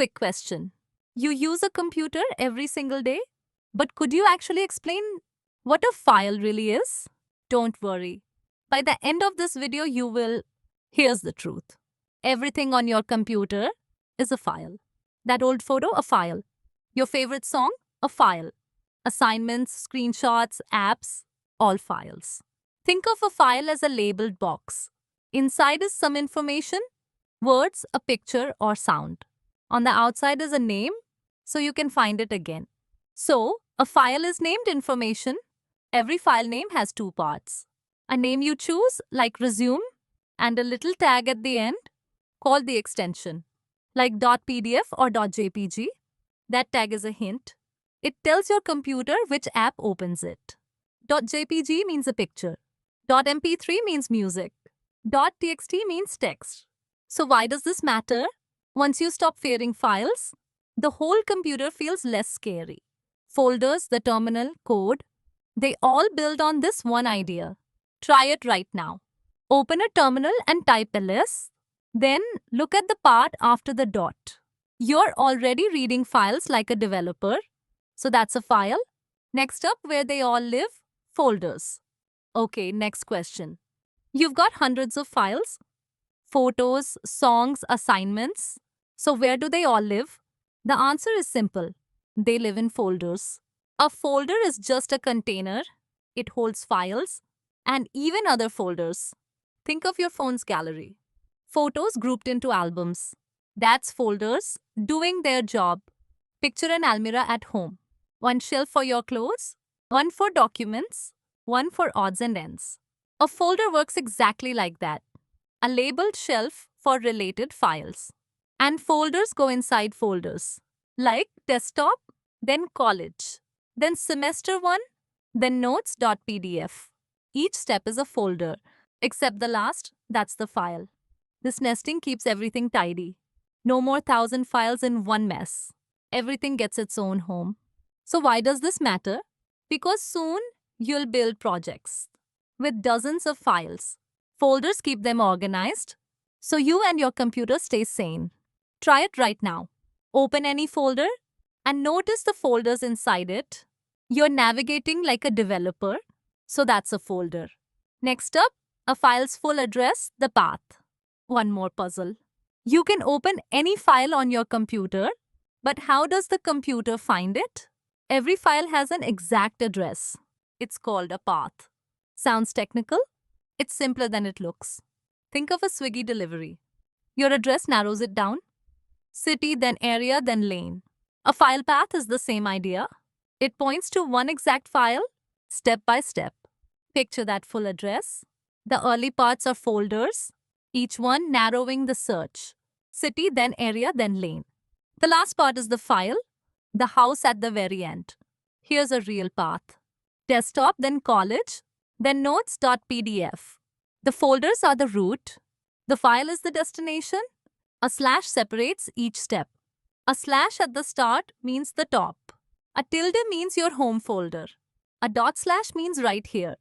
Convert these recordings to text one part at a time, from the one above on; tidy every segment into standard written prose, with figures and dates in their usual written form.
quick question. You use a computer every single day, but could you actually explain what a file really is? Don't worry. By the end of this video, you will. Here's the truth. Everything on your computer is a file. That old photo, a file. Your favorite song, a file. Assignments, screenshots, apps, all files. Think of a file as a labeled box. Inside is some information, words, a picture, or sound. On the outside is a name, so you can find it again. So, a file is named information. Every file name has two parts. A name you choose, like resume, and a little tag at the end, called the extension, like .pdf or .jpg. That tag is a hint. It tells your computer which app opens it. .jpg means a picture. .mp3 means music. .txt means text. So why does this matter? Once you stop fearing files, the whole computer feels less scary. Folders, the terminal, code, they all build on this one idea. Try it right now. Open a terminal and type ls. Then look at the part after the dot. You're already reading files like a developer. So that's a file. Next up, where they all live, folders. Okay, next question. You've got hundreds of files. Photos, songs, assignments. So where do they all live? The answer is simple. They live in folders. A folder is just a container. It holds files and even other folders. Think of your phone's gallery. Photos grouped into albums. That's folders doing their job. Picture an almirah at home. One shelf for your clothes, one for documents, one for odds and ends. A folder works exactly like that. A labeled shelf for related files. And folders go inside folders, like desktop, then college, then semester 1, then notes.pdf. Each step is a folder, except the last, that's the file. This nesting keeps everything tidy. No more 1,000 files in one mess. Everything gets its own home. So why does this matter? Because soon you'll build projects with dozens of files. Folders keep them organized, so you and your computer stay sane. Try it right now. Open any folder and notice the folders inside it. You're navigating like a developer, so that's a folder. Next up, a file's full address, the path. One more puzzle. You can open any file on your computer, but how does the computer find it? Every file has an exact address. It's called a path. Sounds technical? It's simpler than it looks. Think of a Swiggy delivery. Your address narrows it down. City, then area, then lane. A file path is the same idea. It points to one exact file, step by step. Picture that full address. The early parts are folders, each one narrowing the search. City, then area, then lane. The last part is the file, the house at the very end. Here's a real path. Desktop, then college, then notes.pdf. The folders are the root. The file is the destination. A slash separates each step. A slash at the start means the top. A tilde means your home folder. A dot slash means right here.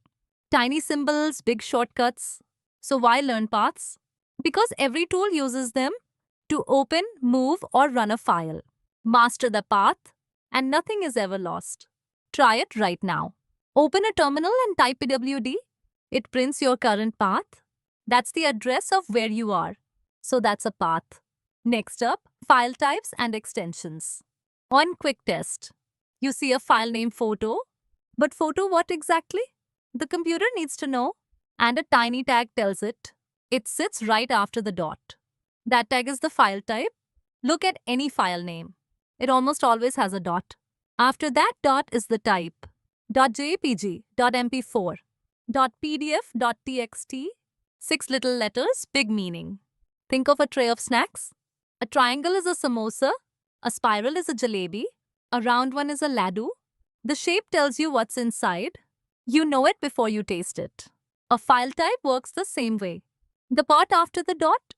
Tiny symbols, big shortcuts. So why learn paths? Because every tool uses them to open, move, or run a file. Master the path, and nothing is ever lost. Try it right now. Open a terminal and type pwd. It prints your current path. That's the address of where you are. So that's a path. Next up, file types and extensions. One quick test. You see a file name photo. But photo what exactly? The computer needs to know. And a tiny tag tells it. It sits right after the dot. That tag is the file type. Look at any file name. It almost always has a dot. After that dot is the type. .jpg, .mp4, .pdf, .txt. 6 little letters, big meaning. Think of a tray of snacks. A triangle is a samosa. A spiral is a jalebi. A round one is a laddu. The shape tells you what's inside. You know it before you taste it. A file type works the same way. The part after the dot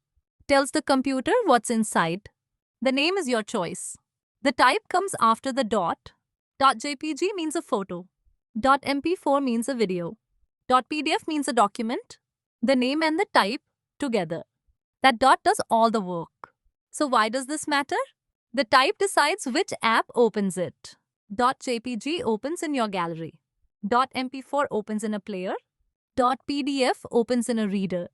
tells the computer what's inside. The name is your choice. The type comes after the dot. .jpg means a photo. .mp4 means a video. .pdf means a document. The name and the type together. That dot does all the work. So why does this matter? The type decides which app opens it. .jpg opens in your gallery. .mp4 opens in a player. .pdf opens in a reader.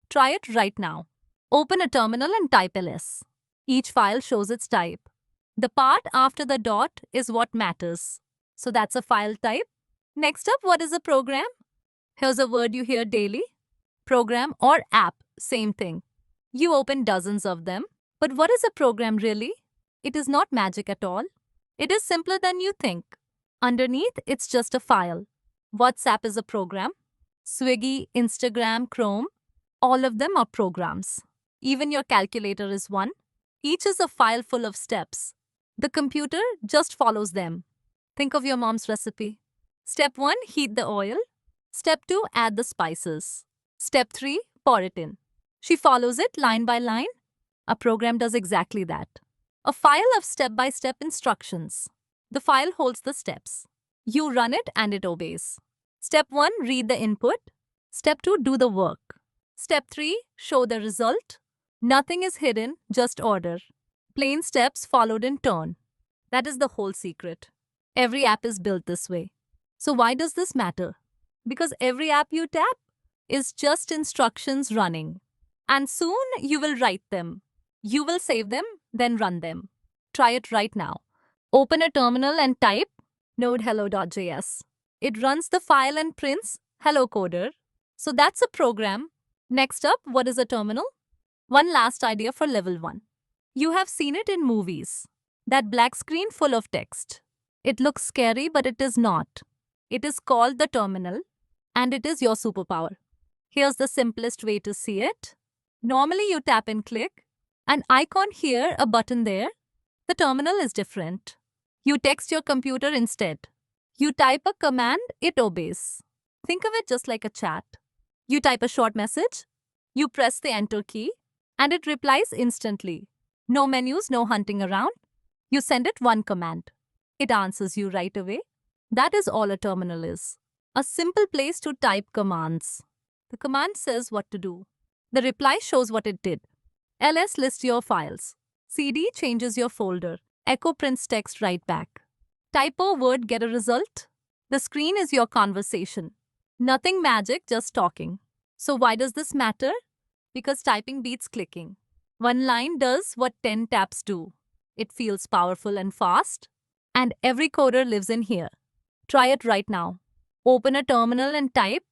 Try it right now. Open a terminal and type ls. Each file shows its type. The part after the dot is what matters. So that's a file type. Next up, what is a program? Here's a word you hear daily. Program or app, same thing. You open dozens of them. But what is a program really? It is not magic at all. It is simpler than you think. Underneath, it's just a file. WhatsApp is a program. Swiggy, Instagram, Chrome, all of them are programs. Even your calculator is one. Each is a file full of steps. The computer just follows them. Think of your mom's recipe. Step 1, heat the oil. Step 2, add the spices. Step 3, pour it in. She follows it line by line. A program does exactly that. A file of step-by-step instructions. The file holds the steps. You run it and it obeys. Step 1, read the input. Step 2, do the work. Step 3, show the result. Nothing is hidden, just order. Plain steps followed in turn. That is the whole secret. Every app is built this way. So why does this matter? Because every app you tap is just instructions running. And soon you will write them. You will save them, then run them. Try it right now. Open a terminal and type node hello.js. It runs the file and prints hello coder. So that's a program. Next up, what is a terminal? One last idea for level 1. You have seen it in movies. That black screen full of text. It looks scary, but it is not. It is called the terminal, and it is your superpower. Here's the simplest way to see it. Normally, you tap and click. An icon here, a button there. The terminal is different. You text your computer instead. You type a command, it obeys. Think of it just like a chat. You type a short message. You press the enter key, and it replies instantly. No menus, no hunting around. You send it one command. It answers you right away. That is all a terminal is. A simple place to type commands. The command says what to do. The reply shows what it did. ls lists your files. cd changes your folder. Echo prints text right back. Typo word get a result. The screen is your conversation. Nothing magic, just talking. So why does this matter? Because typing beats clicking. One line does what 10 taps do. It feels powerful and fast. And every coder lives in here. Try it right now. Open a terminal and type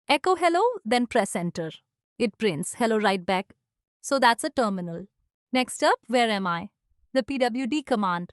echo hello, then press enter. It prints hello right back. So that's a terminal. Next up, where am I? The pwd command.